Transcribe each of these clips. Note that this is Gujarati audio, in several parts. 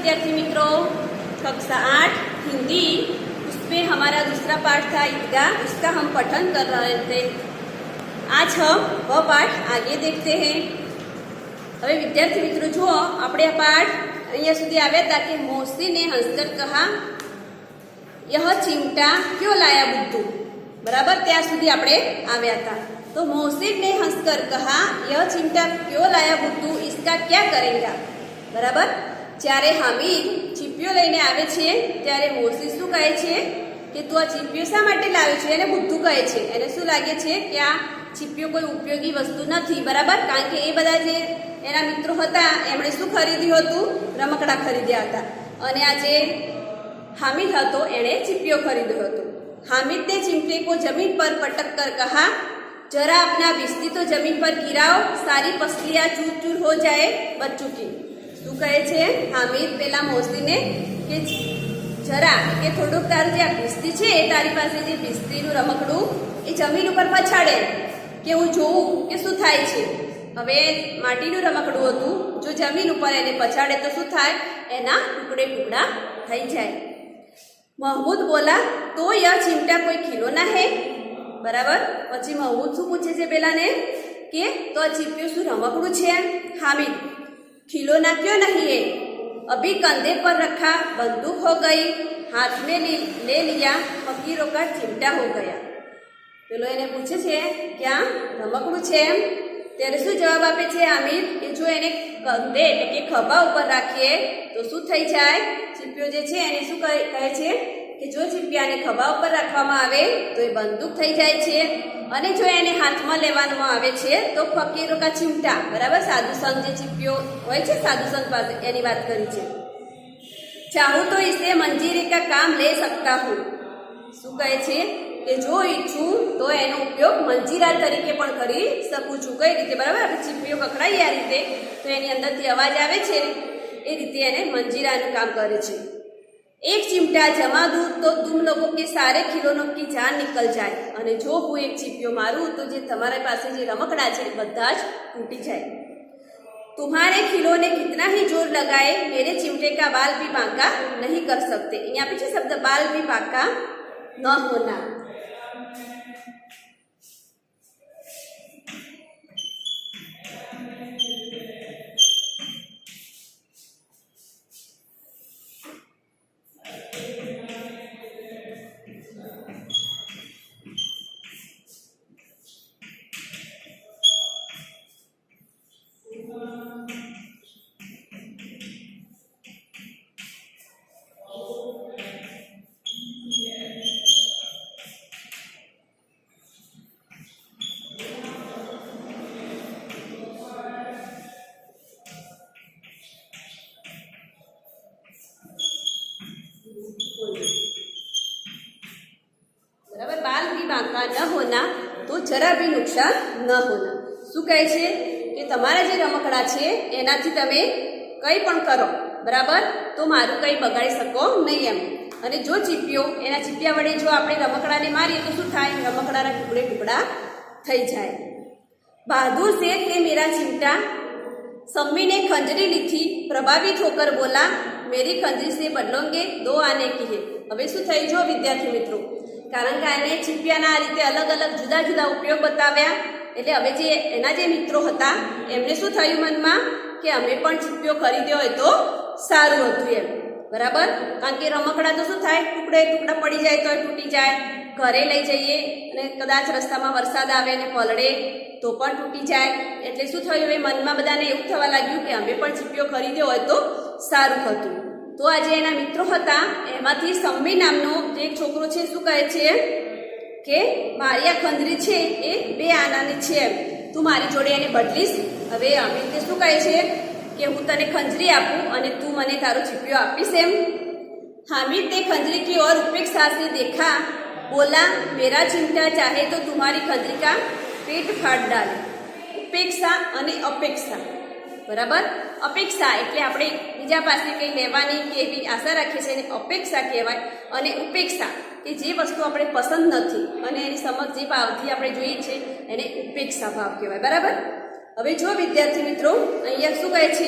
विद्यार्थी मित्रों, कक्षा 8 हिंदी उसमें हमारा दूसरा पाठ था ईदगाह। इसका हम पठन कर रहे थे। आज हम वह पाठ आगे देखते हैं। હવે વિદ્યાર્થી મિત્રો જુઓ, આપણે આ પાઠ અહીંયા સુધી આવ્યા હતા કે મોસીને હંસકર કહા यह चिमटा क्यों लाया बुद्धू। बराबर, ત્યાં સુધી આપણે આવ્યા હતા। तो मोहसिन ने हंसकर कहा यह चिमटा क्यों लाया बुद्धू, इसका क्या करेगा। बराबर, જ્યારે હામિદ ચીપિયો લઈને આવે છે ત્યારે મોહસિન શું કહે છે કે તું આ ચીપિયો શા માટે લાવ્યો છે, એને બુદ્ધુ કહે છે। એને શું લાગે છે કે આ ચીપિયો કોઈ ઉપયોગી વસ્તુ નથી। બરાબર, કારણ કે એ બધા જે એના મિત્રો હતા એમણે શું ખરીદ્યું હતું, રમકડા ખરીદ્યા હતા, અને આ જે हामिद હતો એણે ચીપિયો ખરીદ્યો હતો। हामिद ने चिमटे को जमीन पर पटक कर कहा जरा अपना बिस्ती तो जमीन पर गिराओ, सारी पसलियां चूर चूर हो जाए बच्चों की। શું કહે છે હામિદ પેલા મોહસિને કે જરા કે થોડુંક તારું જે આ બિસ્તી છે તારી પાસે જે બિસ્તીનું રમકડું એ જમીન ઉપર પછાડે કે હું જોઉં કે શું થાય છે। હવે માટીનું રમકડું હતું, જો જમીન ઉપર એને પછાડે તો શું થાય, એના ટુકડે ટુકડા થઈ જાય। महमूद बोला तो यह चिमटा कोई खिलौना है। बराबर, પછી महमूद શું પૂછે છે પેલાને કે તો આ ચીપિયો શું રમકડું છે। हामिद खिलौना क्यों नहीं है, अभी कंधे पर रखा बंदूक हो गई, हाथ में ले लिया फकीरों का चिमटा हो गया। પેલો એને પૂછે છે કે આ રમકડું છે એમ, ત્યારે શું જવાબ આપે છે હામિદ કે જો એને કંધે એટલે કે ખભા ઉપર રાખીએ તો શું થઈ જાય, ચીપિયો જે છે એને શું કહે છે કે જો ચીપિયાને ખભા ઉપર રાખવામાં આવે તો એ બંદૂક થઈ જાય છે, અને જો એને હાથમાં લેવામાં આવે છે તો ફકીરો કા ચિમટા। બરાબર, સાધુ સંત જે ચીપિયો હોય છે સાધુ સંત પાસે એની વાત કરી છે। ચાહું તો ઇસે મંજીરી કા કામ લે સકતા હું। શું કહે છે કે જો ઈચ્છું તો એનો ઉપયોગ મંજીરા તરીકે પણ કરી શકું છું। કઈ રીતે, બરાબર, આપણે ચીપિયો પકડાઈએ આ રીતે તો એની અંદરથી અવાજ આવે છે, એ રીતે એને મંજીરાનું કામ કરે છે। एक चिमटा जमा दूं तो तुम लोगों के सारे खिलौनों की जान निकल जाए। અને જો હું એક ચીપિયો મારું તો જે તમારા પાસે જે રમકડા છે બધા જ તૂટી જાય। तुम्हारे खिलौने कितना ही जोर लगाए मेरे चिमटे का बाल भी बांका नहीं कर सकते। यहाँ पीछे शब्द बाल भी बांका न होना। बराबर, बाल भी बांका न होना तो जरा भी नुकसान न होना। શું કહે છે કે તમારા જે રમકડા છે એનાથી તમે કંઈ પણ કરો, બરાબર, તો મારું કંઈ બગાડી શકો નહીં એમ। અને જો ચીપિયો એના ચીપિયા વડે જો આપણે રમકડાને મારીએ તો શું થાય, રમકડાના ટુકડે ટુકડા થઈ જાય। बहादुर शेख ने मेरा चिमटा सम्मी ने खंजरी ली थी, प्रभावित होकर बोला मेरी खंजरी से बदलोगे, दो आने की है। હવે શું થઈ જો વિદ્યાર્થી મિત્રો, કારણ કે આને ચીપિયાના આ રીતે અલગ અલગ જુદા જુદા ઉપયોગ બતાવ્યા, એટલે હવે જે એના જે મિત્રો હતા એમને શું થયું મનમાં કે અમે પણ ચીપિયો ખરીદ્યો હોય તો સારું હતું એમ। બરાબર, કારણ કે રમકડા તો શું થાય, ટુકડે ટુકડા પડી જાય તો તૂટી જાય, ઘરે લઈ જઈએ અને કદાચ રસ્તામાં વરસાદ આવે અને પલળે તો પણ તૂટી જાય, એટલે શું થયું હવે મનમાં બધાને એવું થવા લાગ્યું કે અમે પણ ચીપિયો ખરીદ્યો હોય તો સારું હતું। તો આ જે એના મિત્રો હતા એમાંથી સમ્મી નામનો જે એક છોકરો છે શું કહે છે કે મારી આ ખંજરી છે એ 2 આનાની છે એમ, તું મારી જોડે એને બદલીશ। હવે અમે તે શું કહે છે કે હું તને ખંજરી આપું અને તું મને તારો ચીપિયો આપીશ એમ। हामिद ने खंजरी की ओर उपेक्षा से देखा, बोला मेरा चिमटा चाहे तो तुम्हारी खंजरी का पेट फाड़ डाले। उपेक्षा અને અપેક્ષા, બરાબર, અપેક્ષા એટલે આપણે બીજા પાસે કંઈ લેવાની કે એવી આશા રાખીએ છીએ એને અપેક્ષા કહેવાય, અને ઉપેક્ષા કે જે વસ્તુ આપણે પસંદ નથી અને એની સમક્ષ જે ભાવથી આપણે જોઈએ છે એને ઉપેક્ષા ભાવ કહેવાય। બરાબર, હવે જો વિદ્યાર્થી મિત્રો અહીંયા શું કહે છે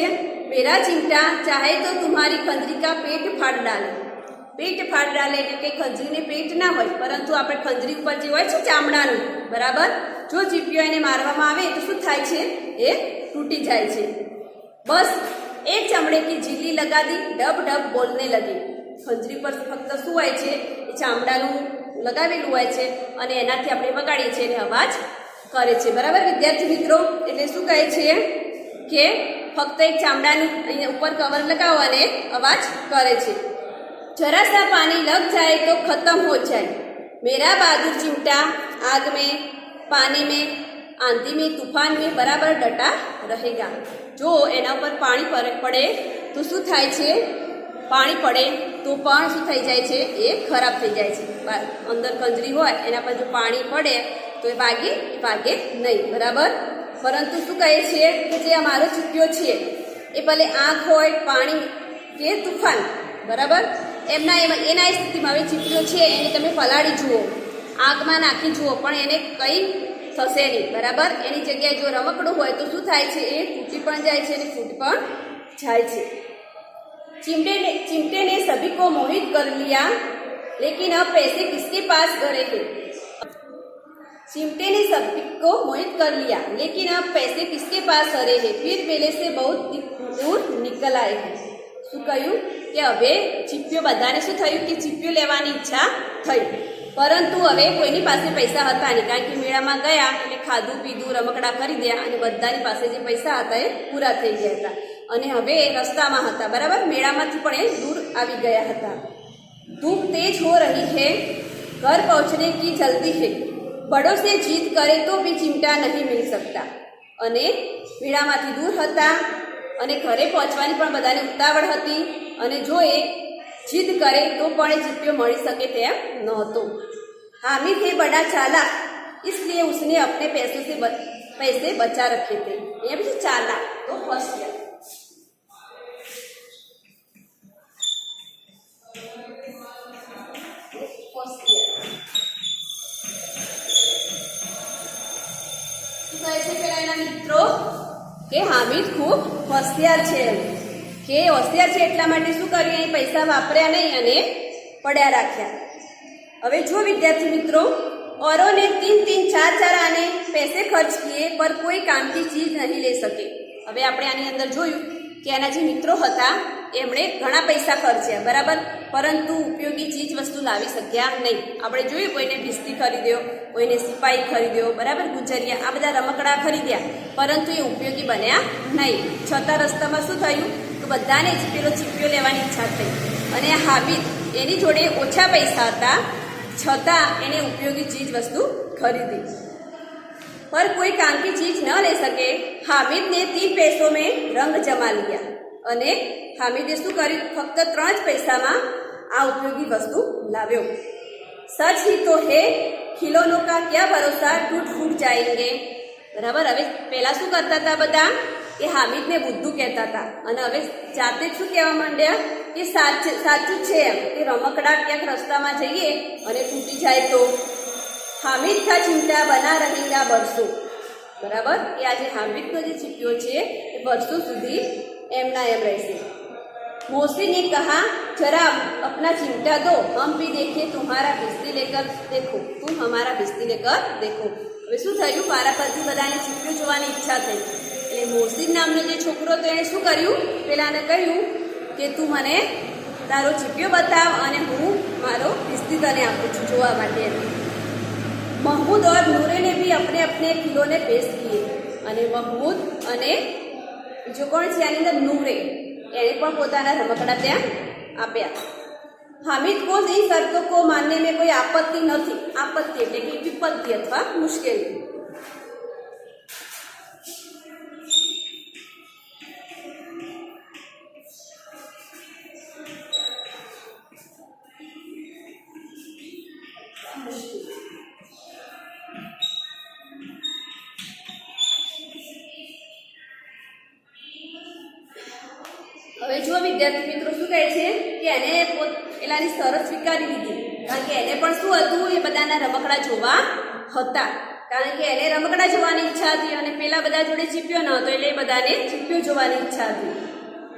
मेरा चिमटा चाहे तो तुम्हारी खंजरी का पेट फाड़ डाले। पेट फाड़ डाલે એટલે કે ખંજરીને પેટ ના હોય, પરંતુ આપણે ખંજરી ઉપર જે હોય છે ચામડાનું, બરાબર, જો ચીપિયો એને મારવામાં આવે તો શું થાય છે? એ તૂટી જાય છે। બસ એક ચામડે की झिल्ली लगा दी, डब डब बोलने लगी। ખંજરી પર ફક્ત શું હોય છે? એ ચામડાનું લગાવેલું હોય છે અને એનાથી આપણે વગાડીએ છીએ અને અવાજ કરે છે, બરાબર વિદ્યાર્થી મિત્રો? એટલે શું કહે છે કે ફક્ત એક ચામડાનું અહીંયા ઉપર કવર લગાવો અને અવાજ કરે છે। जरा सा पानी लग जाए तो खत्म हो जाए। मेरा बहादुर चिमटा आग में, पानी में, आंधी में, तूफान में बराबर डटा रहेगा। जो एना पर पानी पड़े तो शू थाय छे? पानी पड़े तो पण शू थई जाय छे? ए खराब थई जाय छे। अंदर खंजरी होय एना पर जो पानी पड़े तो ए वागे नहीं, बराबर। परंतु शू कहे छे के जे अमारो चीपियो छे ए भले आग होय, पानी के तूफान, बराबर, एना स्थितिमां हवे चीपियो छे एने तमे पलाળી જુઓ, આગમાં નાખી જુઓ, પણ એને કંઈ થશે નહીં, બરાબર। એની જગ્યાએ જો રમકડું હોય તો શું થાય છે? એ તૂટી પણ જાય છે અને ફૂટી પણ જાય છે। चिमटे ने सभी को मोहित कर लिया, लेकिन अब पैसे किसके पास गए हैं? चिमटे ने सभी को मोहित कर लिया, लेकिन अब पैसे किसके पास गए हैं? फिर मेले से बहुत दूर निकल आए हैं। શું કહ્યું કે હવે ચીપિયો બધાને શું થયું કે ચીપિયો લેવાની ઈચ્છા થઈ, પરંતુ હવે કોઈની પાસે પૈસા હતા નહીં, કારણ કે મેળામાં ગયા એટલે ખાધું પીધું રમકડા ખરીદ્યા અને બધાની પાસે જે પૈસા હતા એ પૂરા થઈ ગયા હતા અને હવે રસ્તામાં હતા, બરાબર, મેળામાંથી પણ એ દૂર આવી ગયા હતા। धूप तेज हो रही है, घर पहुंचने की जल्दी है, बड़ों से जीत करे तो भी चिमटा नहीं मिल सकता। અને મેળામાંથી દૂર હતા અને ઘરે પહોંચવાની પણ બધાને ઉતાવળ હતી અને જો એ જીદ કરે તો પણ એ ચીપિયો મળી શકે તેમ નહોતો। हामिद है बड़ा चालाक, इसलिए उसने अपने पैसे बचा रखे थे। ये भी चालाक तो फर्स्ट ईयर। મિત્રો કે હામિદ ખૂબ હોશિયાર છે, કે હોશિયાર છે એટલા માટે શું કર્યું? અહીં પૈસા વાપર્યા નહીં અને પડ્યા રાખ્યા। હવે જો વિદ્યાર્થી મિત્રો, औरों ने 3-3, 4-4 आने पैसे खर्च किए पर कोई काम की चीज नहीं ले सके। હવે આપણે આની અંદર જોયું કે એના જે મિત્રો હતા એમણે ઘણા પૈસા ખર્ચ્યા, બરાબર, પરંતુ ઉપયોગી ચીજ વસ્તુ લાવી શક્યા નહીં। આપણે જોયું કોઈને ભીસ્તી ખરીદ્યો, કોઈને સિપાઈ ખરીદ્યો, બરાબર, ગુજરિયા, આ બધા રમકડા ખરીદ્યા, પરંતુ એ ઉપયોગી બન્યા નહીં। છતાં રસ્તામાં શું થયું? તો બધાને જ પેલો ચીપિયો લેવાની ઈચ્છા થઈ અને હામિદ એની જોડે ઓછા પૈસા હતા छता एने उपयोगी चीज वस्तु खरीदी, पर कोई काम की चीज न ले सके। हामिद ने 3 पैसों में रंग जमा लिया अने हामिदे शू कर्युं? फक्त 3 पैसामां आ उपयोगी वस्तु लाव्यो। सच ही तो है, खिलौनों का क्या भरोसा, टूट फूट जाएंगे, बराबर। हवे पहला शू करता था बधा के हामिद ने बुद्धू कहता था अने हवे जाते शू कहेवा मांड्या कि साचुं छे एम के रमकड़ा क्यांक रस्तामां जईए अने तूटी जाए तो हामिद का चिमटा बना रहेगा बरसों, बराबर। के आज हामिदनो जे चीपियो छे ए बरसों सुधी एमना एम रहेशे। मौसी ने कहा, जरा अपना चिमटा दो, हम भी देखे तुम्हारा भिस्ती लेकर देखो, तुम हमारा भिस्ती लेकर देखो। हवे शुं थयुं? मारा परथी बधाने चीपियो जोवानी इच्छा थई એટલે મોહસિન નામનો જે છોકરો તો એણે શું કર્યું? પેલાને કહ્યું કે તું મને તારો ચીપિયો બતાવ અને હું મારો भिस्ती તને આપું છું જોવા માટે। महमूद और नूरे ने भी अपने अपने खिलौने पेश किए અને महमूद અને બીજો કોણ છે આની અંદર? નૂરે, એણે પણ પોતાના રમકડા ત્યાં આપ્યા। हामिद को इन शर्तों को मानने में कोई आपत्ति નથી। आपत्ति એટલે કે વિપત્તિ અથવા મુશ્કેલી। હવે જો વિદ્યાર્થી મિત્રો શું કહે છે કે એને પેલાની શરત સ્વીકારી લીધી, કારણ કે એને પણ શું હતું? એ બધાના રમકડા જોવા હતા, કારણ કે એને રમકડા જોવાની ઈચ્છા હતી અને પેલા બધા જોડે ચીપિયો ન હતો એટલે એ બધાને ચીપિયો જોવાની ઈચ્છા હતી।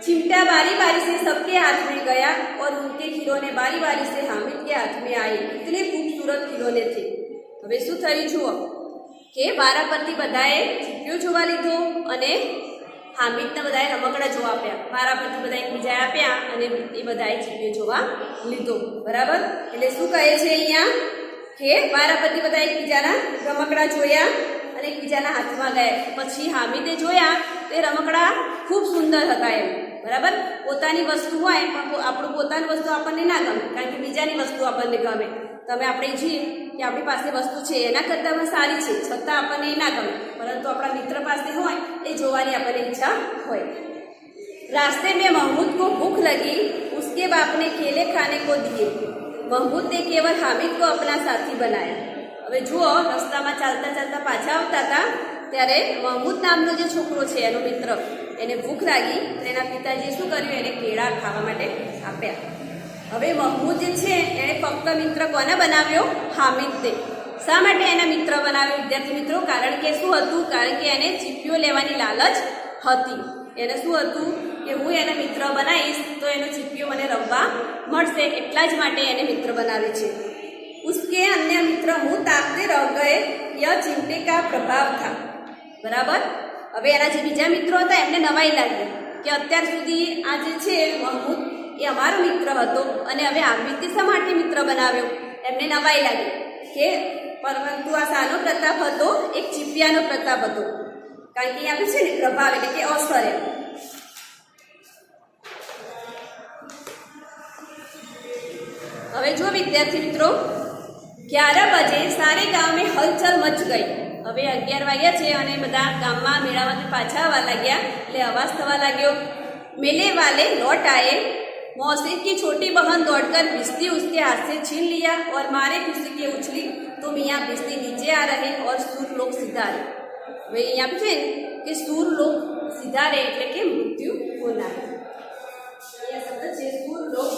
चिमटा बारी बारी से सबके हाथ में गया और उनके खिलौने बारी बारी से हामिद के हाथ में आए। इतने खूबसूरत खिलौने थे। હવે શું થયું જુઓ કે વારા પરથી બધાએ ચીપિયો જોવા લીધો અને હામિદને બધાએ રમકડા જોવા આપ્યા। વારા પરથી બધા એકબીજાએ આપ્યા અને એ બધાએ ચીપિયો જોવા લીધો। બરાબર, એટલે શું કહે છે અહીંયા કે વારા પરથી બધા એકબીજાના રમકડા જોયા અને એકબીજાના હાથમાં ગયા। પછી હામિદે જોયા તે રમકડા ખૂબ સુંદર હતા એમ। બરાબર, પોતાની વસ્તુ હોય પણ આપણું પોતાની વસ્તુ આપણને ના ગમે, કારણ કે બીજાની વસ્તુ આપણને ગમે। તમે આપણે જોઈએ કે આપણી પાસે વસ્તુ છે એના કરતાં પણ સારી છે, છતાં આપણને એ ના ગમે, પરંતુ આપણા મિત્ર પાસે હોય એ જોવાની આપણને ઈચ્છા હોય। रास्ते में महमूद को भूख लगी, उसके बाप ने केले खाने को दिए। महमूद ने केवल हामिद को अपना साथी बनाया। હવે જુઓ, રસ્તામાં ચાલતા ચાલતા પાછા આવતા હતા ત્યારે મહમૂદ નામનો જે છોકરો છે એનો મિત્ર, એને ભૂખ લાગી તો એના પિતાજીએ શું કર્યું, એને કેળા ખાવા માટે આપ્યા। હવે મહમૂદ જે છે એણે ફક્ત મિત્ર કોને બનાવ્યો, હામિદને। શા માટે એના મિત્ર બનાવ્યો વિદ્યાર્થી મિત્રો? કારણ કે શું હતું, કારણ કે એને ચીપિયો લેવાની લાલચ હતી। એને શું હતું કે હું એને મિત્ર બનાવીશ તો એનો ચીપિયો મને રમવા મળશે, એટલા જ માટે એને મિત્ર બનાવે છે। उसके अन्य मित्र मुंह ताकते रह गए, यह चिमटे का प्रभाव था। बराबर, હવે એના જે બીજા મિત્રો હતા એમને નવાઈ લાગી કે અત્યાર સુધી આ જે છે મહમૂદ એ અમારો મિત્ર હતો અને હવે હામિદને શા માટે મિત્ર બનાવ્યો, એમને નવાઈ લાગી કે પરંતુ આ શાનો પ્રતાપ હતો, એક ચીપિયાનો પ્રતાપ હતો। કારણ કે આપણે છે ને પ્રભાવ એટલે કે અસર એમ। હવે જો વિદ્યાર્થી મિત્રો 11 बजे सारे गांव में हलचल मच गई। હવે 11 વાગ્યા છે અને બધા ગામમાં મેળામાંથી પાછા આવવા लाग्या એટલે અવાજ થવા लाग्यो। मेले वाले लौट आए। मौसी की छोटी बहन दौड़कर बिस्ती उसके हाथ से छीन लिया और मारे खुशी के उछली तो मियाँ बिस्ती नीचे आ रहे और सूर लोग सिधारे। હવે અહીંયા છે કે सूर लोग सिधारे એટલે કે મૃત્યુ હોનાર। અહીંયા શબ્દ છે सूर लोग।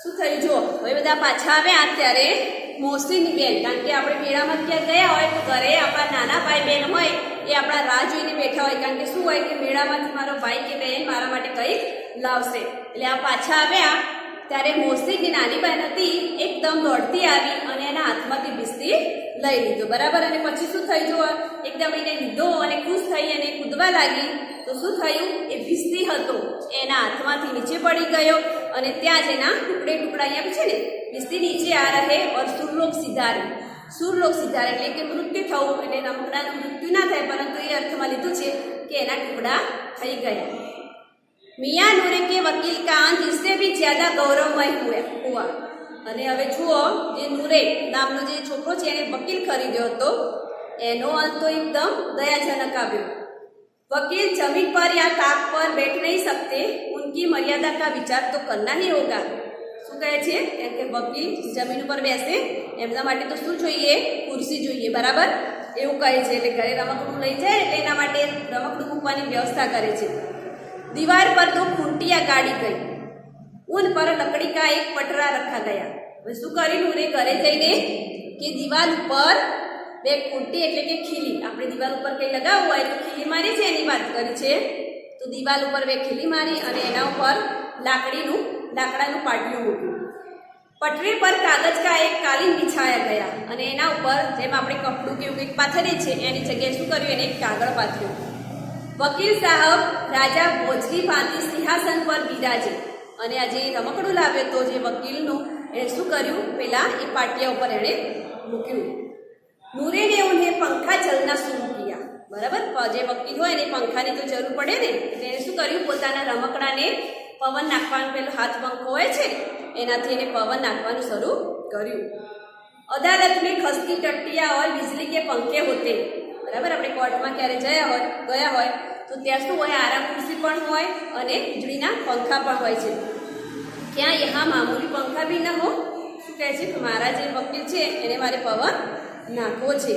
શું થયું જો, હવે બધા પાછા આવ્યા ત્યારે મોસીની બેન, કારણ કે આપણે મેળામાં ક્યાં ગયા હોય તો ઘરે આપણા નાના ભાઈ બહેન હોય એ આપણા રાહ જોઈને બેઠા હોય, કારણ કે શું હોય કે મેળામાંથી મારો ભાઈ કે બહેન મારા માટે કંઈક લાવશે। એટલે આ પાછા આવ્યા ત્યારે મોસીની નાની બહેન હતી એકદમ દોડતી આવી અને એના હાથમાંથી બિસ્તી લઈ લીધો। બરાબર, અને પછી શું થયું જો, એકદમ એને લીધો અને ખુશ થઈ અને કૂદવા લાગી તો શું થયું, એ બિસ્તી હતો એના હાથમાંથી નીચે પડી ગયો અને ત્યાં જ એના ટુકડે ટુકડા અહીંયા છે ને બિસ્તી નીચે આ રહે ઓર સુરલોક સિધારે। સુરલોક સિધારે એટલે કે મૃત્યુ થવું, એટલે રમકડાનું મૃત્યુ ના થાય પરંતુ એ અર્થમાં લીધું છે કે એના ટુકડા થઈ ગયા। मियाँ नूरे के वकील का अंत इससे भी ज्यादा गौरवमय हुआ। અને હવે જુઓ, જે નૂરે નામનો જે છોકરો છે એને વકીલ ખરીદ્યો હતો એનો અંત તો એકદમ દયાજનક આવ્યો। वकील जमीन पर या ताक पर बैठ नहीं सकते, उनकी मर्यादा का विचार तो करना ही होगा। શું કહે છે કે વકીલ જમીન ઉપર બેસે એમના માટે તો શું જોઈએ, ખુરશી જોઈએ। બરાબર, એવું કહે છે। એટલે ઘરે રમકડું લઈ જાય એટલે એના માટે રમકડું મૂકવાની વ્યવસ્થા કરે છે। दीवार पर 2 खूंटियां गाड़ी गई, उन पर लकड़ी का एक पटरा रखा गया। शू कर्યું घरे जईने कि दीवार पर 2 खूंटी એટલે કે ખીલી, આપણે દિવાલ ઉપર કઈ લગાવવું હોય તો ખીલી મારી છે એની વાત કરી છે। તો દિવાલ ઉપર 2 ખીલી મારી અને એના ઉપર લાકડાનું પાટિયું મૂક્યું। पटरी पर कागज का एक कालीन बिछाया गया અને એના ઉપર જેમ આપણે કપડું કે એવું કંઈક પાથરીએ છે એની જગ્યાએ શું કર્યું, એને એક કાગળ પાથર્યું। वकील साहब राजा भोजली भांति सिंहासन पर बिराजे। અને આજે રમકડું લાવ્યો તો જે વકીલનું એણે શું કર્યું, પેલા એ પાટિયા ઉપર એણે મૂક્યું। नूरे ने उन्हें पंखा चलना शुरू किया। बराबर, जे वकील હોય એને પંખાની તો જરૂર પડે ને, એટલે એને શું કર્યું, પોતાના રમકડાને પવન નાખવાનું પેલો હાથ પંખો હોય છે એનાથી એને પવન નાખવાનું શરૂ કર્યું। अदालत में खसकी टट्टिया और बिजली के पंखे होते। बराबर, આપણે કોર્ટમાં ક્યારે ગયા હોય તો ત્યાં શું હોય, આરામ ખુરશી પણ હોય અને વીજળીના પંખા પણ હોય છે। क्या यहाँ मामूली पंखा भी न हो? શું કહે છે કે મારા જે વકીલ છે એને મારે પવન નાખવો છે।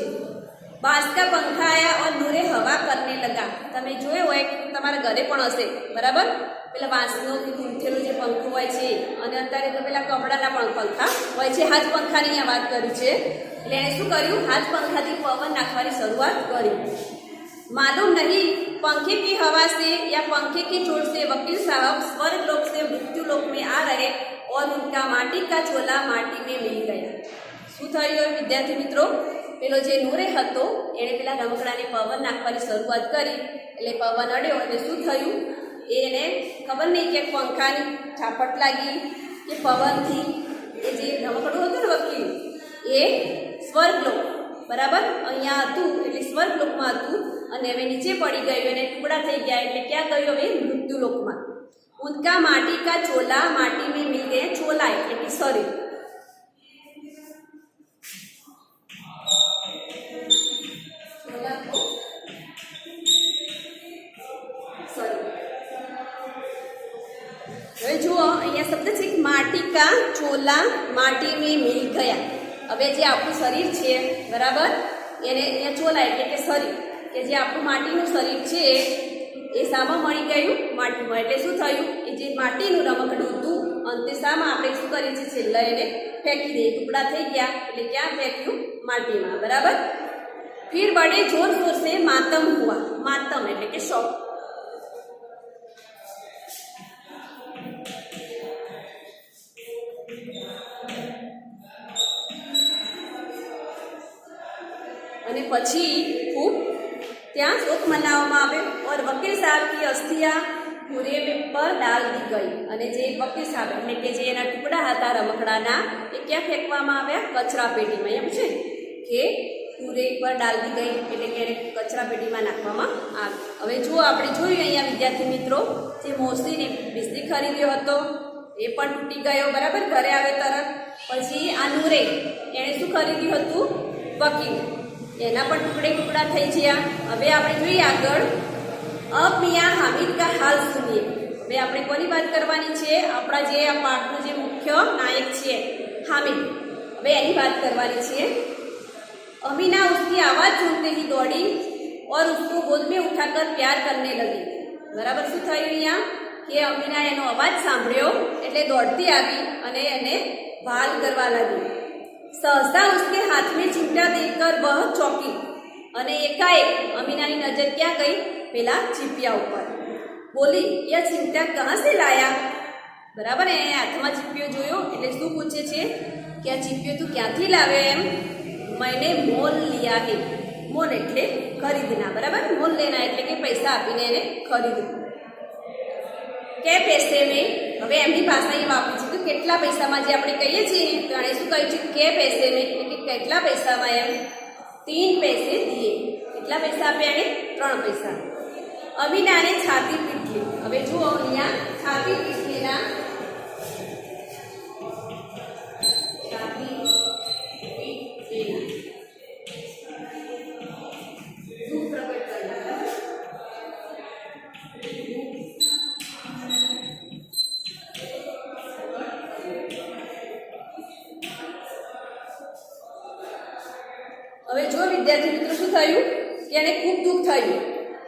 बांस का पंखा आया और नूरे हवा करने लगा। તમે જોયો હોય તમારા ઘરે પણ હશે બરાબર, પેલા બાંસનો કે ગૂંથેલું જે પંખો હોય છે અને અત્યારે તો પેલા કપડાના પણ પંખા હોય છે। હાથ પંખાની અહીંયા વાત કરી છે એટલે એણે શું કર્યું, હાથ પંખાથી પવન નાખવાની શરૂઆત કરી। मालूम नहीं पंखे की हवा से या पंखे की चोट से वकील साहब स्वर्ग लोक से मृत्यु लोक में आ रहे और उनका माटी का चोला माटी में मिल गया। શું થયું વિદ્યાર્થી મિત્રો, પેલો જે નૂરે હતો એણે પેલા રમકડાને પવન નાખવાની શરૂઆત કરી એટલે પવન અડ્યો એટલે શું થયું, એને ખબર નહીં કે પંખાની ઝાપટ લાગી કે પવનથી એ જે રમકડું હતું ને વકીલ એ સ્વર્ગલોક બરાબર અહીંયા હતું એટલે સ્વર્ગલોકમાં હતું અને હવે નીચે પડી ગયું અને ટુકડા થઈ ગયા એટલે ક્યાં ગયું હવે મૃત્યુલોકમાં। ઉનકા માટી કા ચોલા માટી में मिल गए। ચોલા એટલે કે શરીર, હવે જુઓ અહીંયા શબ્દ છે માટી કા ચોલા માટી में मिल गया। હવે જે આપણું શરીર છે બરાબર એને અહીંયા ચોલા એટલે કે શરીર કે જે આપણું માટીનું શરીર છે એ શામાં મળી ગયું, માટીમાં। એટલે શું થયું, એ જે માટીનું રમકડું હતું અંતે શામાં આપણે શું કરીએ છીએ, છેલ્લા એને ફેંકી દઈએ, ટુકડા થઈ ગયા એટલે ક્યાં ફેંક્યું, માટીમાં બરાબર। फिर बड़े जोर जोर से मातम हुआ। मातम એટલે કે શોક। અને પછી ખૂબ ત્યાં શોક મનાવવામાં આવ્યો और वकील साहब की अस्थियां पूरे पर डाल दी गई। અને જે વકીલ સાહેબ એટલે કે જે એના ટુકડા હતા રમકડાના એ ક્યાં ફેંકવામાં આવ્યા, કચરા પેટીમાં। એમ છે કે પૂરે પર ડાલ દી ગઈ એટલે કે એને કચરા પેટીમાં નાખવામાં આવે। હવે જો આપણે જોયું અહીંયા વિદ્યાર્થી મિત્રો, જે મોસીને બિસ્તરી ખરીદ્યો હતો એ પણ તૂટી ગયો બરાબર, ઘરે આવે તરત। પછી આ નૂરે એણે શું ખરીદ્યું હતું, વકીલ, એના પણ ટુકડે ટુકડા થઈ ગયા। હવે આપણે જોઈએ આગળ, અબ મિયાં હામિદ કા હાલ સુનિએ। હવે આપણે કોની વાત કરવાની છે, આપણા જે આ પાઠનું જે મુખ્ય નાયક છે હામિદ, હવે એની વાત કરવાની છે। अमीना उसकी आवाज़ सुनते ही दौड़ी और उसको गोद में उठाकर प्यार करने लगी। बराबर શું થયું અહીંયા કે અમીના એનો અવાજ સાંભળ્યો એટલે દોડતી આવી અને એને ભાલ કરવા લાગી। सहसा उसके हाथ में चिमटा देखकर वह चौंकी અને એકાએક અમીનાની નજર ક્યાં ગઈ, પેલા ચીપિયા ઉપર। બોલી यह चिमटा कहाँ से लाया। બરાબર, એને હાથમાં ચીપિયો જોયો એટલે શું પૂછે છે કે આ ચીપિયો તું ક્યાંથી લાવ્યો એમ। मैंने मोल लिया है। मोल એટલે ખરીદના બરાબર, મોલ લેના એટલે કે પૈસા આપીને એને ખરીદવું। કે પૈસે में હવે એમની ભાષા એ વાપરી છે કે કેટલા પૈસામાં, જે આપણે કહીએ છીએ તો આણે શું કહ્યું છે, કે પૈસે में એટલે કે કેટલા પૈસામાં એમ। 3 पैसे दिए। કેટલા પૈસા આપ્યા એણે, 3 પૈસા। અમીનાને છાતી પીટલી। હવે જુઓ અહીંયા છાતી પીટલીના હવે જો વિદ્યાર્થી મિત્રો શું થયું કે એને ખૂબ દુઃખ થયું।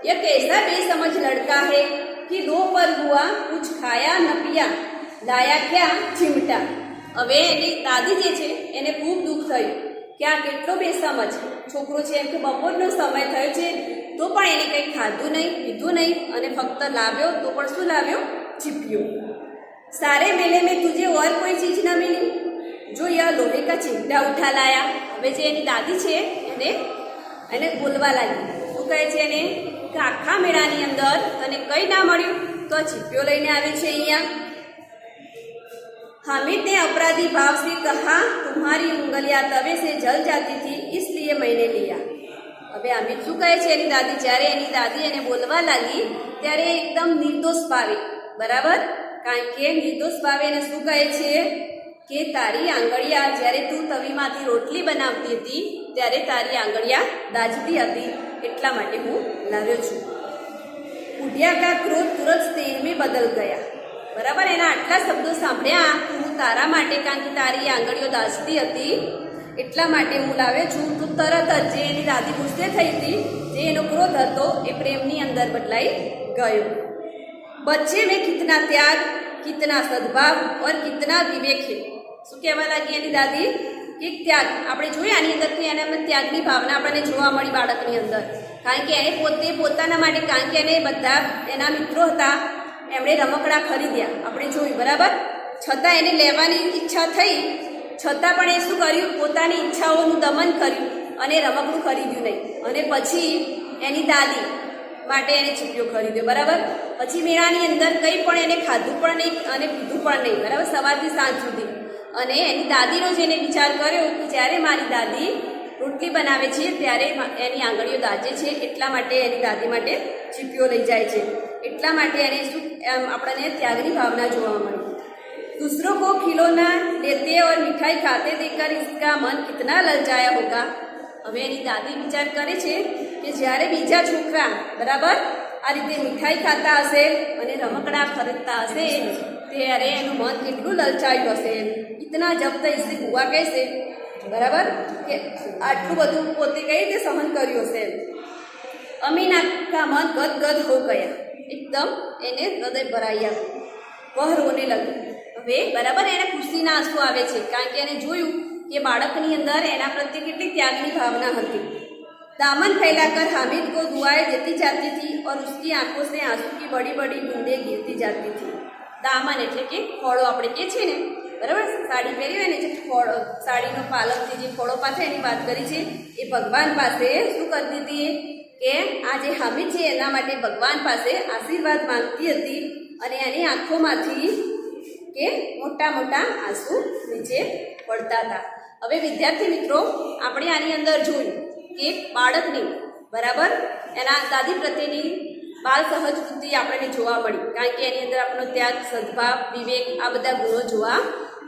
यह कैसा बेसमझ लड़का है कि दो पर हुआ कुछ खाया न पिया लाया क्या चिमटा। હવે એની દાદી જે છે એને ખૂબ દુઃખ થયું કે આ કેટલો બેસમજ છોકરો છે, એમ કે બપોરનો સમય થયો છે તો પણ એને કંઈ ખાધું નહીં પીધું નહીં અને ફક્ત લાવ્યો તો પણ શું લાવ્યો, ચીપિયો। सारे मेले में तुझे और कोई चीज न मिली जो यह लोहे का चिमटा उठा लाया। હવે જે એની દાદી છે એને બોલવા લાગી, શું કહે છે એને કે આખા મેળાની અંદર તને કંઈ ના મળ્યું તો ચીપિયો લઈને આવી છે અહીંયા। हामिद ने अपराधी भाव से कहा तुम्हारी उंगलियां तवे से जल जाती थी इसलिए मैंने लिया। હવે હામિદ શું કહે છે એની દાદી, જ્યારે એની દાદી એને બોલવા લાગી ત્યારે એકદમ નિર્દોષ ભાવે બરાબર, કારણ કે નિર્દોષ ભાવે એને શું કહે છે કે તારી આંગળિયા જ્યારે તું તવીમાંથી રોટલી બનાવતી હતી ત્યારે તારી આંગળિયા દાજતી હતી એટલા માટે હું લાવ્યો છું। ઉઢિયા કા ક્રોધ તુરંત સ્નેહ में बदल गया। બરાબર, એના આટલા શબ્દો સાંભળ્યા હું તારા માટે, કારણ કે તારી આંગળીઓ દાજતી હતી એટલા માટે હું લાવ્યો છું. તો તરત જ જે એની દાદી ગુસ્સે થઈ હતી, જે એનો ક્રોધ હતો એ પ્રેમની અંદર બદલાઈ ગયો. બચ્ચે में कितना त्याग, कितना सद्भाव और कितना विवेक है. શું કહેવા લાગી એની દાદી કે ત્યાગ. આપણે જોઈએ આની અંદર કે એના ત્યાગની ભાવના આપણને જોવા મળી બાળકની અંદર. કારણ કે એને પોતે પોતાના માટે, કારણ કે એને બધા એના મિત્રો હતા, એમણે રમકડા ખરીદ્યા, આપણે જોયું બરાબર. છતાં એને લેવાની ઈચ્છા થઈ, છતાં પણ એ શું કર્યું, પોતાની ઈચ્છાઓનું દમન કર્યું અને રમકડું ખરીદ્યું નહીં. અને પછી એની દાદી માટે એને ચીપિયો ખરીદ્યો, બરાબર. પછી મેળાની અંદર કંઈ પણ એને ખાધું પણ નહીં અને પીધું પણ નહીં, બરાબર, સવારથી સાંજ સુધી. અને એની દાદીનો જેને વિચાર કર્યો કે જ્યારે મારી દાદી રોટલી બનાવે છે ત્યારે એની આંગળીઓ દાજે છે, એટલા માટે એની દાદી માટે ચીપિયો લઈ જાય છે. એટલા માટે એને શું આપણને ત્યાગની ભાવના જોવા મળી. दूसरों को खिलौना लेते और मिठाई खाते देखकर इसका मन कितना ललचाया होगा. હવે એની દાદી વિચાર કરે છે કે જ્યારે બીજા છોકરા બરાબર આ રીતે મીઠાઈ ખાતા હશે અને રમકડા ખરીદતા હશે ત્યારે એનું મન કેટલું લલચાયું હશે. ઇતના જબ તક ઇસે હુઆ કૈસે, બરાબર, કે આટલું બધું પોતે કઈ રીતે સહન કર્યું હશે. અમીના કા મન ગદગદ હો ગયા, એકદમ એને હૃદય ભરાઈ આવ્યું. વહ રોને લગી. હવે બરાબર એને ખુશીના આંસુ આવે છે, કારણ કે એને જોયું કે બાળકની અંદર એના પ્રત્યે કેટલી ત્યાગની ભાવના હતી. दामन फैलाकर हामिद को दुआएं देती जाती थी और उसकी आंखों से आंसू की बड़ी बड़ी बूंदें गिरती जाती थी. दामन એટલે કે ખોળો આપણે કે છે ને, બરાબર, સાડી પહેરી હોય ને જે ખોળો, સાડીનો પાલકથી જે ખોળો પાછળ એની વાત કરી છે, એ ભગવાન પાસે શું કરતી હતી કે આ જે હામિદ છે એના માટે ભગવાન પાસે આશીર્વાદ માંગતી હતી અને એની આંખોમાંથી કે મોટા મોટા આંસુ નીચે પડતા હતા. હવે વિદ્યાર્થી મિત્રો, આપણે આની અંદર જોયું કે બાળકની બરાબર એના દાદી પ્રત્યેની બાળ સહજ વૃત્તિ આપણને જોવા મળી, કારણ કે એની અંદર આપણો ત્યાગ, સદ્ભાવ, વિવેક આ બધા ગુણો જોવા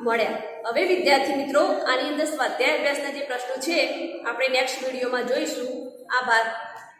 મળ્યા. હવે વિદ્યાર્થી મિત્રો, આની અંદર સ્વાધ્યાય અભ્યાસના જે પ્રશ્નો છે આપણે નેક્સ્ટ વિડીયોમાં જોઈશું. આભાર.